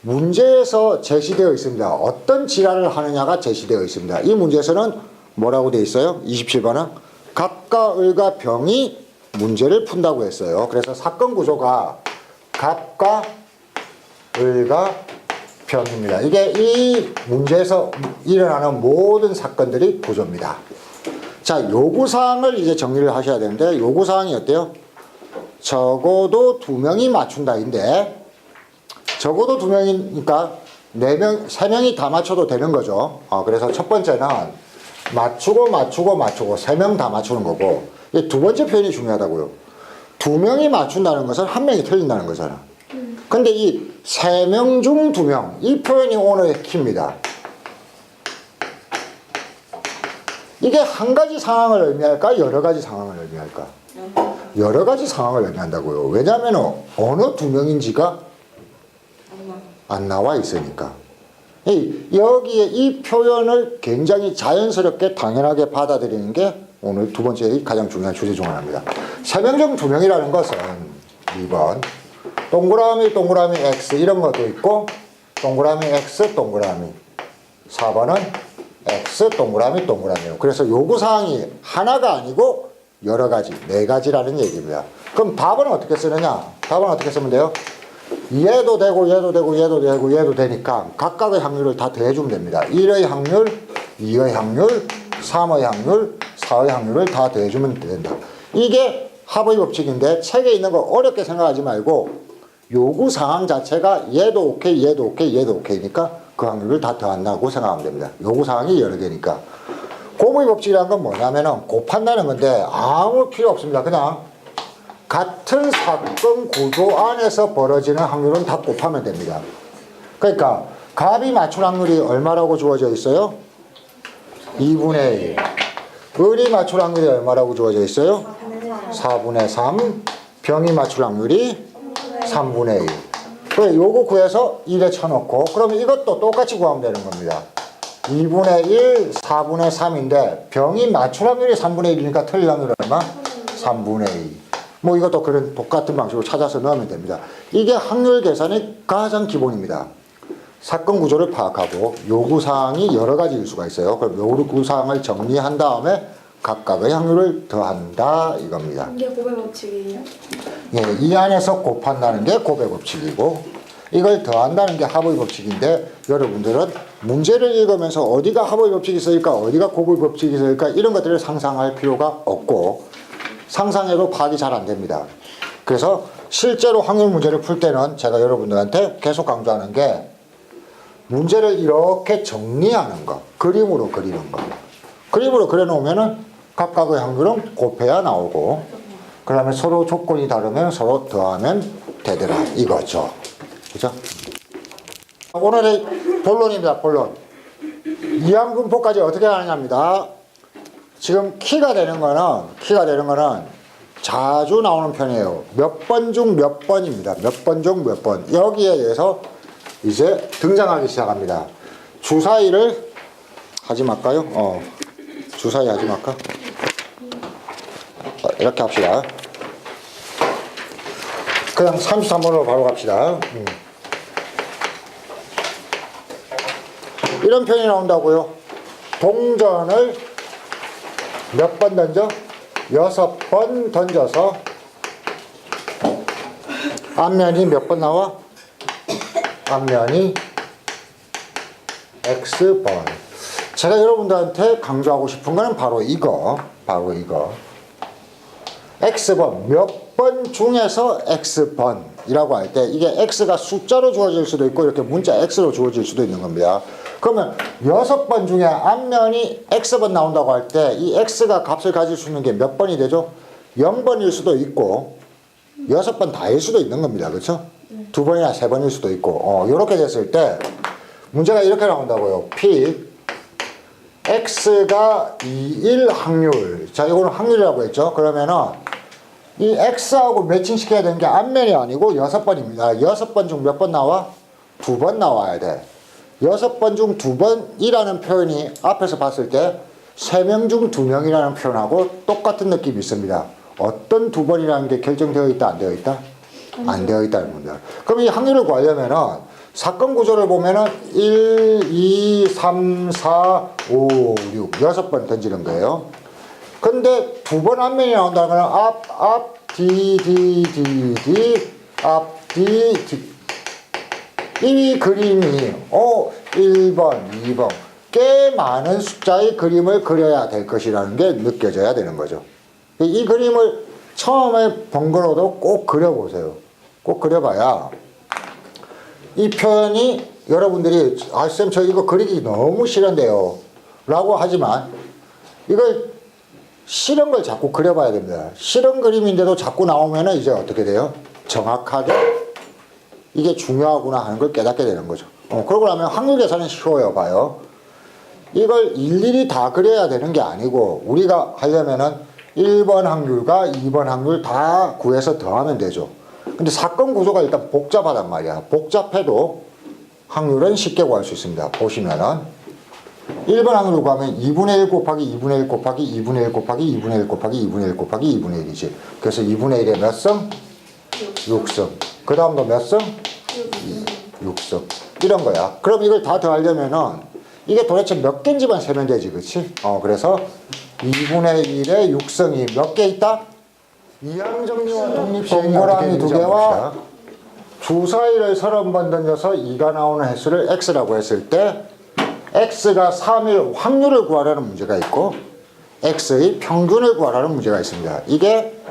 문제에서 제시되어 있습니다. 어떤 질환을 하느냐가 제시되어 있습니다. 이 문제에서는 뭐라고 되어 있어요? 27번은 갑과 을과 병이 문제를 푼다고 했어요. 그래서 사건 구조가 갑과 을과 병입니다. 이게 이 문제에서 일어나는 모든 사건들이 구조입니다. 자, 요구사항을 이제 정리를 하셔야 되는데 요구사항이 어때요? 적어도 2명이 맞춘다인데 적어도 2명이니까 3명이 다 맞춰도 되는 거죠. 그래서 첫 번째는 맞추고 3명 다 맞추는 거고 두 번째 표현이 중요하다고요. 2명이 맞춘다는 것은 1명이 틀린다는 거잖아. 근데 이 3명 중 2명 이 표현이 오늘의 키입니다. 이게 한 가지 상황을 의미할까? 여러 가지 상황을 의미할까? 여러 가지 상황을 의미한다고요. 왜냐하면 어느 2명인지가 안 나와 있으니까. 여기에 이 표현을 굉장히 자연스럽게 당연하게 받아들이는 게 오늘 두 번째 가장 중요한 주제 중 하나입니다. 3명 중 2명이라는 것은 2번 동그라미 동그라미 x 이런 것도 있고 동그라미 x 동그라미 4번은 x 동그라미 동그라미요. 그래서 요구사항이 하나가 아니고 여러 가지 4가지라는 얘기입니다. 그럼 답은 어떻게 쓰느냐? 답은 어떻게 쓰면 돼요? 얘도 되고 얘도 되고 얘도 되고 얘도 되니까 각각의 확률을 다 더해주면 됩니다. 1의 확률, 2의 확률, 3의 확률, 4의 확률을 다 더해주면 된다. 이게 합의 법칙인데 책에 있는 거 어렵게 생각하지 말고 요구사항 자체가 얘도 오케이 얘도 오케이 얘도 오케이니까 그 확률을 다 더한다고 생각하면 됩니다. 요구사항이 여러 개니까. 곱의 법칙이라는 건 뭐냐면은 곱한다는 건데 아무 필요 없습니다. 그냥 같은 사건 구조 안에서 벌어지는 확률은 다 곱하면 됩니다. 그러니까 갑이 맞출 확률이 얼마라고 주어져 있어요? 2분의 1. 을이 맞출 확률이 얼마라고 주어져 있어요? 4분의 3. 병이 맞출 확률이 3분의 1. 그래, 요거 구해서 1에 쳐놓고 그러면 이것도 똑같이 구하면 되는 겁니다. 2분의 1, 4분의 3인데 병이 맞출 확률이 3분의 1이니까 틀릴 확률이 얼마? 3분의 2. 뭐 이것도 그런 똑같은 방식으로 찾아서 넣으면 됩니다. 이게 확률 계산의 가장 기본입니다. 사건 구조를 파악하고 요구사항이 여러 가지일 수가 있어요. 그럼 요구사항을 정리한 다음에 각각의 확률을 더한다 이겁니다. 이게 곱의 법칙이에요? 예, 이 안에서 곱한다는 게 곱의 법칙이고 이걸 더한다는 게 합의 법칙인데 여러분들은 문제를 읽으면서 어디가 합의 법칙이 있을까 어디가 곱의 법칙이 있을까 이런 것들을 상상할 필요가 없고 상상해도 파악이 잘 안 됩니다. 그래서 실제로 확률 문제를 풀 때는 제가 여러분들한테 계속 강조하는 게 문제를 이렇게 정리하는 거, 그림으로 그리는 거. 그림으로 그려놓으면은 각각의 확률은 곱해야 나오고 그 다음에 서로 조건이 다르면 서로 더하면 되더라 이거죠. 그죠? 오늘의 본론입니다. 본론. 이항분포까지 어떻게 하느냐입니다. 지금 키가 되는 거는 자주 나오는 편이에요. 몇 번 중 몇 번입니다. 몇 번 중 몇 번. 여기에 대해서 이제 등장하기 시작합니다. 주사위를 하지 말까요? 주사위 하지 말까? 이렇게 합시다. 그냥 33번으로 바로 갑시다. 이런 표현이 나온다고요. 동전을 몇 번 던져? 6번 던져서 앞면이 몇 번 나와? 앞면이 X번. 제가 여러분들한테 강조하고 싶은 거는 바로 이거. X번, 몇 번 중에서 X번이라고 할 때 이게 X가 숫자로 주어질 수도 있고 이렇게 문자 X로 주어질 수도 있는 겁니다. 그러면 6번 중에 앞면이 X번 나온다고 할 때 이 X가 값을 가질 수 있는 게 몇 번이 되죠? 0번일 수도 있고 6번 다일 수도 있는 겁니다. 그렇죠? 2번이나 3번일 수도 있고 이렇게 됐을 때 문제가 이렇게 나온다고요. P X가 2, 1 확률. 자, 이거는 확률이라고 했죠. 그러면은 이 X하고 매칭시켜야 되는 게 앞면이 아니고 6번입니다. 6번 중 몇 번 나와? 2번 나와야 돼. 6번 중 2번이라는 표현이 앞에서 봤을 때 3명 중 2명이라는 표현하고 똑같은 느낌이 있습니다. 어떤 2번이라는 게 결정되어 있다, 안 되어 있다? 안 되어 있다는 겁니다. 그럼 이 확률을 구하려면은 사건 구조를 보면은 1, 2, 3, 4, 5, 6, 6번 던지는 거예요. 근데 2번 앞면이 나온다면 앞, D, 앞, D. 이 그림이 1번, 2번 꽤 많은 숫자의 그림을 그려야 될 것이라는 게 느껴져야 되는 거죠. 이 그림을 처음에 본 거로도 꼭 그려보세요. 꼭 그려봐야 이 표현이 여러분들이 쌤 저 이거 그리기 너무 싫은데요 라고 하지만 이걸 싫은 걸 자꾸 그려봐야 됩니다. 싫은 그림인데도 자꾸 나오면 이제 어떻게 돼요? 정확하게 이게 중요하구나 하는 걸 깨닫게 되는 거죠. 그러고 나면 확률 계산은 쉬워요. 봐요. 이걸 일일이 다 그려야 되는 게 아니고 우리가 하려면은 1번 확률과 2번 확률 다 구해서 더하면 되죠. 근데 사건 구조가 일단 복잡하단 말이야. 복잡해도 확률은 쉽게 구할 수 있습니다. 보시면은 1번 확률 구하면 2분의 1 곱하기 2분의 1 곱하기 2분의 1 곱하기 2분의 1 곱하기 2분의 1 곱하기 2분의 1이지. 그래서 2분의 1에 몇 성? 6성. 그 다음도 몇 성? 6성. 이런 거야. 그럼 이걸 다 더하려면은 이게 도대체 몇 개인지만 세면 되지, 그치? 그래서 2분의 1에 6성이 몇 개 있다? 이항정리와 독립시행이 동그라미 2개와 주사위를 30번 던져서 2가 나오는 횟수를 X라고 했을 때 X가 3일 확률을 구하라는 문제가 있고 X의 평균을 구하라는 문제가 있습니다. 이게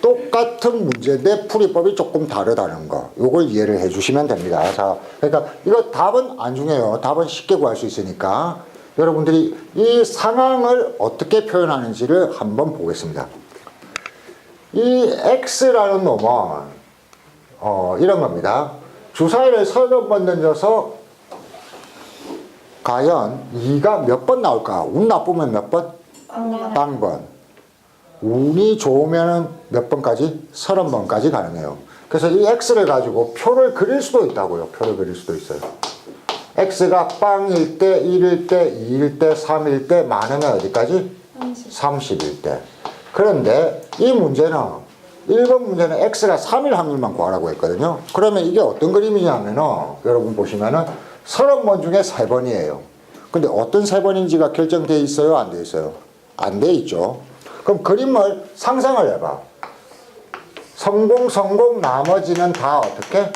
똑같은 문제인데 풀이법이 조금 다르다는 거. 요걸 이해를 해 주시면 됩니다. 자, 그러니까 이거 답은 안 중요해요. 답은 쉽게 구할 수 있으니까 여러분들이 이 상황을 어떻게 표현하는지를 한번 보겠습니다. 이 X라는 놈은 이런 겁니다. 주사위를 30번 던져서 과연 2가 몇 번 나올까? 운 나쁘면 몇 번? 빵번. 운이 좋으면 몇 번까지? 30번까지 가능해요. 그래서 이 X를 가지고 표를 그릴 수도 있다고요. 표를 그릴 수도 있어요. X가 빵일 때, 1일 때, 2일 때, 3일 때, 많으면 어디까지? 30일 때. 그런데 이 문제는 1번 문제는 X가 3일 확률만 구하라고 했거든요. 그러면 이게 어떤 그림이냐면은 여러분 보시면은 30번 중에 3번이에요. 근데 어떤 3번인지가 결정되어 있어요? 안 되어 있어요? 안 되어 있죠. 그럼 그림을 상상을 해봐. 성공, 나머지는 다 어떻게?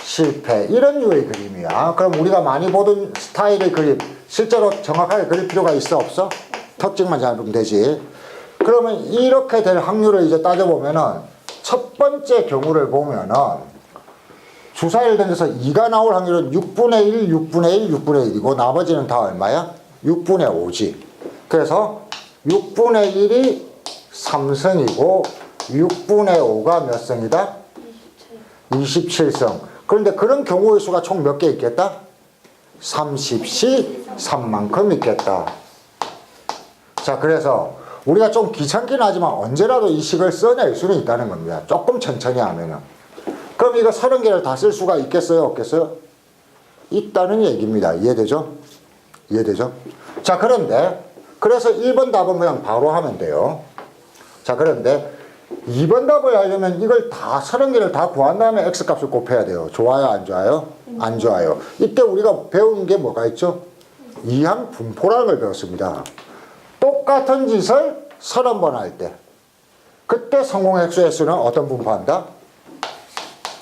실패. 이런 류의 그림이야. 그럼 우리가 많이 보던 스타일의 그림, 실제로 정확하게 그릴 필요가 있어? 없어? 특징만 잡으면 되지. 그러면 이렇게 될 확률을 이제 따져보면은 첫 번째 경우를 보면은 주사위를 던져서 2가 나올 확률은 6분의 1, 6분의 1, 6분의 1이고 나머지는 다 얼마야? 6분의 5지. 그래서 6분의 1이 3성이고 6분의 5가 몇 성이다? 27성. 그런데 그런 경우의 수가 총 몇 개 있겠다? 30시 3만큼 있겠다. 자, 그래서 우리가 좀 귀찮긴 하지만 언제라도 이 식을 써낼 수는 있다는 겁니다. 조금 천천히 하면은. 그럼 이거 30개를 다 쓸 수가 있겠어요? 없겠어요? 있다는 얘기입니다. 이해되죠? 이해되죠? 자, 그런데 그래서 1번 답은 그냥 바로 하면 돼요. 자, 그런데 2번 답을 하려면 이걸 다 30개를 다 구한 다음에 X값을 곱해야 돼요. 좋아요? 안 좋아요? 안 좋아요. 이때 우리가 배운 게 뭐가 있죠? 이항 분포라는 걸 배웠습니다. 똑같은 짓을 30번 할 때 그때 성공 횟수 S는 어떤 분포한다?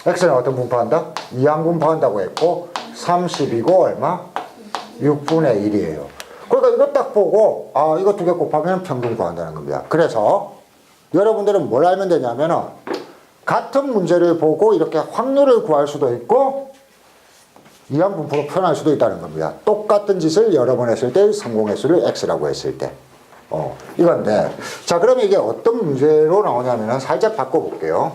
X는 어떤 분포한다? 이항 분포한다고 했고 30이고 얼마? 6분의 1이에요. 그러니까 이거 딱 보고 아 이거 두 개 곱하면 평균 구한다는 겁니다. 그래서 여러분들은 뭘 알면 되냐면은 같은 문제를 보고 이렇게 확률을 구할 수도 있고 이항 분포로 표현할 수도 있다는 겁니다. 똑같은 짓을 여러 번 했을 때 성공 횟수를 X라고 했을 때 이건데 자 그러면 이게 어떤 문제로 나오냐면은 살짝 바꿔볼게요.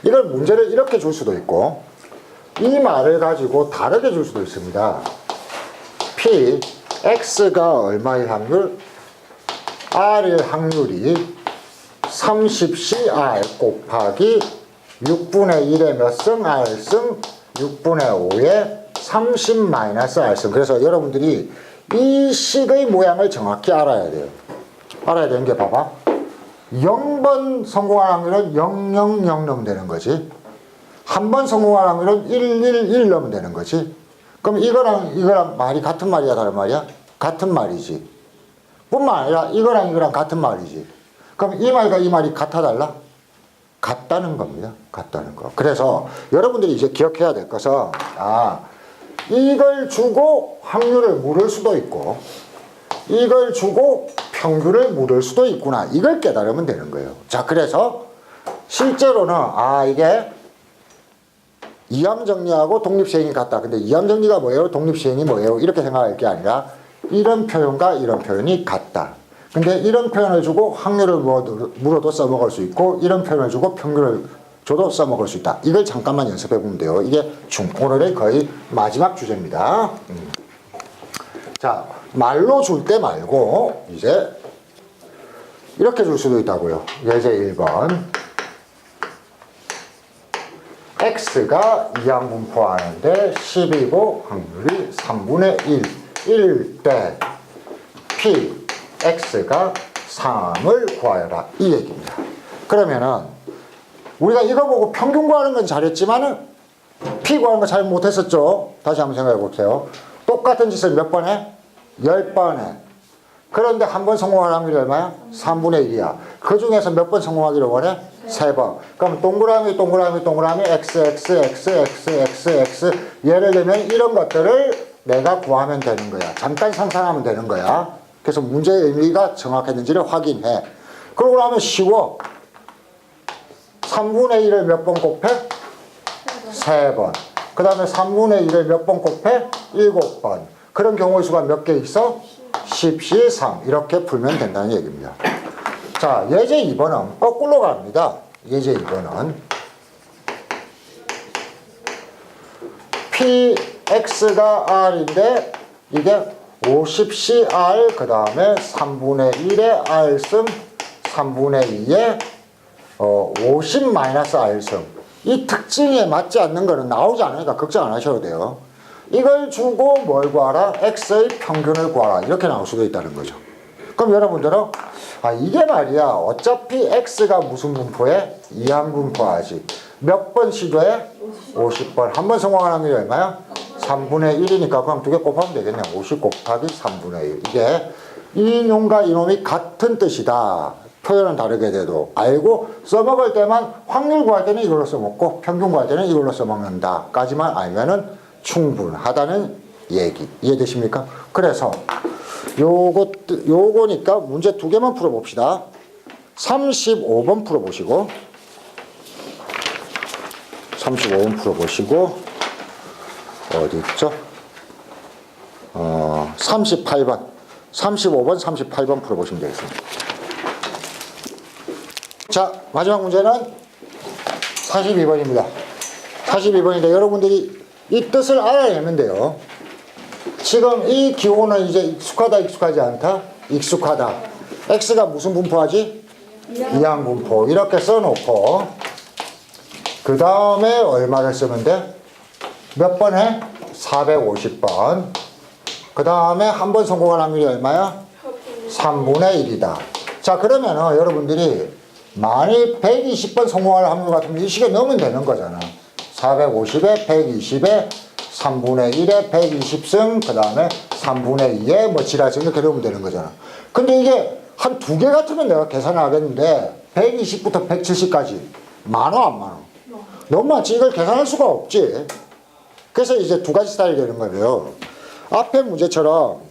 이걸 문제를 이렇게 줄 수도 있고 이 말을 가지고 다르게 줄 수도 있습니다. P, X가 얼마의 확률? R의 확률이 30CR 곱하기 6분의 1의 몇 승? R승 6분의 5의 30 마이너스 R승. 그래서 여러분들이 이 식의 모양을 정확히 알아야 돼요. 알아야 되는 게 봐봐. 0번 성공할 확률은 0000 넣으면 되는 거지. 한 번 성공할 확률은 111 넣으면 되는 거지. 그럼 이거랑 말이 같은 말이야 다른 말이야? 같은 말이지. 뿐만 아니라 이거랑 같은 말이지. 그럼 이 말과 이 말이 같아 달라? 같다는 겁니다. 같다는 거. 그래서 여러분들이 이제 기억해야 될 것은 이걸 주고 확률을 물을 수도 있고 이걸 주고 평균을 물을 수도 있구나. 이걸 깨달으면 되는 거예요. 자, 그래서 실제로는 이게 이항정리하고 독립시행이 같다. 근데 이항정리가 뭐예요? 독립시행이 뭐예요? 이렇게 생각할 게 아니라 이런 표현과 이런 표현이 같다. 근데 이런 표현을 주고 확률을 물어도 써먹을 수 있고 이런 표현을 주고 평균을 줘도 써먹을 수 있다. 이걸 잠깐만 연습해 보면 돼요. 이게 오늘의 거의 마지막 주제입니다. 자, 말로 줄 때 말고 이제 이렇게 줄 수도 있다고요. 예제 1번 X가 이항 분포하는데 10이고 확률이 3분의 1일 때 P, X가 3을 구하여라. 이 얘기입니다. 그러면은 우리가 이거 보고 평균 구하는 건 잘했지만은 P 구하는 거 잘 못했었죠. 다시 한번 생각해 보세요. 똑같은 짓을 몇 번 해? 10번 해. 그런데 한 번 성공할 확률이 얼마야? 3분의 1이야. 그 중에서 몇 번 성공하기를 원해? 3번. 그럼 동그라미 X. 예를 들면 이런 것들을 내가 구하면 되는 거야. 잠깐 상상하면 되는 거야. 그래서 문제의 의미가 정확했는지를 확인해. 그러고 나면 쉬워. 3분의 1을 몇 번 곱해? 3번. 그 다음에 3분의 1을 몇 번 곱해? 7번. 그런 경우의 수가 몇 개 있어? 10C3. 이렇게 풀면 된다는 얘기입니다. 자, 예제 2번은 거꾸로 갑니다. 예제 2번은 PX가 R인데 이게 50CR 그 다음에 3분의 1의 R승 3분의 2의 50 마이너스 R승. 이 특징에 맞지 않는 거는 나오지 않으니까 걱정 안 하셔도 돼요. 이걸 주고 뭘 구하라? X의 평균을 구하라. 이렇게 나올 수도 있다는 거죠. 그럼 여러분들은 이게 말이야. 어차피 X가 무슨 분포에? 이항 분포하지. 몇 번 시도해? 50번. 한 번 성공하는 확률이 얼마야? 3분의 1이니까 그럼 두 개 곱하면 되겠네. 50 곱하기 3분의 1. 이게 이놈과 이놈이 같은 뜻이다. 표현은 다르게 돼도 알고 써먹을 때만 확률 구할 때는 이걸로 써먹고 평균 구할 때는 이걸로 써먹는다. 까지만 알면은 충분하다는 얘기. 이해되십니까? 그래서 요거니까 문제 두 개만 풀어봅시다. 35번 풀어보시고 35번 풀어보시고 어디 있죠? 38번 35번 38번 풀어보시면 되겠습니다. 자, 마지막 문제는 42번입니다. 42번인데 여러분들이 이 뜻을 알아내면 돼요. 지금 이 기호는 이제 익숙하다 익숙하지 않다? 익숙하다. X가 무슨 분포하지? 이항 분포. 이렇게 써놓고 그 다음에 얼마를 쓰면 돼? 몇 번 해? 450번. 그 다음에 한 번 성공할 확률이 얼마야? 3분의 1이다. 자, 그러면은 여러분들이 만일 120번 성공할 확률 같으면 이 식에 넣으면 되는 거잖아. 450에 120에 3분의 1에 120승, 그 다음에 3분의 2에 뭐 지라승 이렇게 넣으면 되는 거잖아. 근데 이게 한 두 개 같으면 내가 계산을 하겠는데 120부터 170까지 많아 안 많아? 너무 많지. 이걸 계산할 수가 없지. 그래서 이제 두 가지 스타일이 되는 거예요. 앞에 문제처럼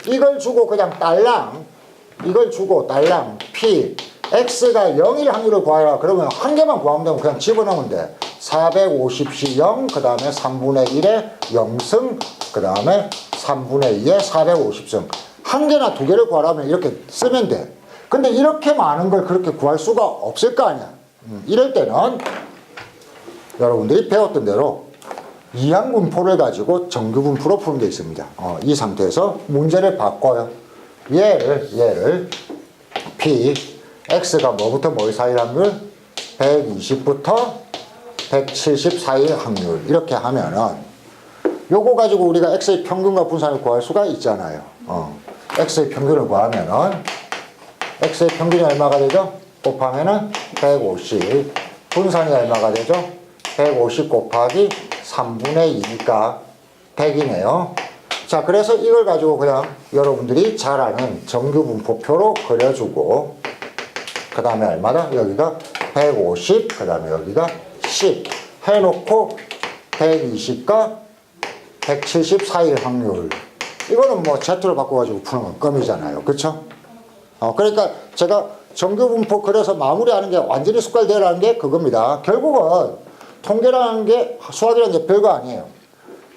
이걸 주고 그냥 딸랑, 이걸 주고 딸랑 p x가 0일 확률을 구하라 그러면 한 개만 구하면 되면 그냥 집어넣으면 돼. 450시 0, 그 다음에 3분의 1에 0승, 그 다음에 3분의 2에 450승. 한 개나 두 개를 구하라면 이렇게 쓰면 돼. 근데 이렇게 많은 걸 그렇게 구할 수가 없을 거 아니야. 이럴 때는 여러분들이 배웠던 대로 이항분포를 가지고 정규분포로 푸는 게 있습니다. 이 상태에서 문제를 바꿔요. 얘를 P, X가 뭐부터 뭘 사이일 확률? 120부터 170 사이일 확률. 이렇게 하면은 요거 가지고 우리가 X의 평균과 분산을 구할 수가 있잖아요. X의 평균을 구하면은 X의 평균이 얼마가 되죠? 곱하면은 150. 분산이 얼마가 되죠? 150 곱하기 3분의 2니까 100이네요. 자, 그래서 이걸 가지고 그냥 여러분들이 잘 아는 정규분포표로 그려주고, 그 다음에 얼마다? 여기가 150, 그 다음에 여기가 10 해놓고 120과 170 사이일 확률. 이거는 뭐 Z로 바꿔가지고 푸는 건 껌이잖아요. 그쵸? 그러니까 제가 정규분포 그려서 마무리하는 게 완전히 숟갈대라는 게 그겁니다. 결국은 통계라는 게 수학이라는 게 별거 아니에요.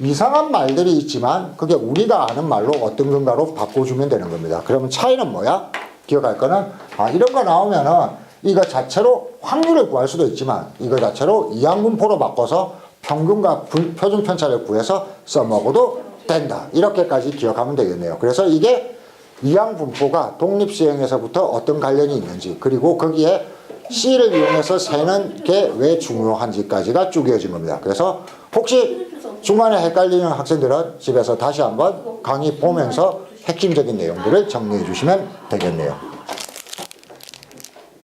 이상한 말들이 있지만 그게 우리가 아는 말로 어떤 건가로 바꿔주면 되는 겁니다. 그러면 차이는 뭐야? 기억할 거는 이런 거 나오면은 이거 자체로 확률을 구할 수도 있지만 이거 자체로 이항분포로 바꿔서 평균과 표준 편차를 구해서 써먹어도 된다. 이렇게까지 기억하면 되겠네요. 그래서 이게 이항분포가 독립시행에서부터 어떤 관련이 있는지, 그리고 거기에 C를 이용해서 세는 게 왜 중요한지까지가 쭉 이어진 겁니다. 그래서 혹시 중간에 헷갈리는 학생들은 집에서 다시 한번 강의 보면서 핵심적인 내용들을 정리해 주시면 되겠네요.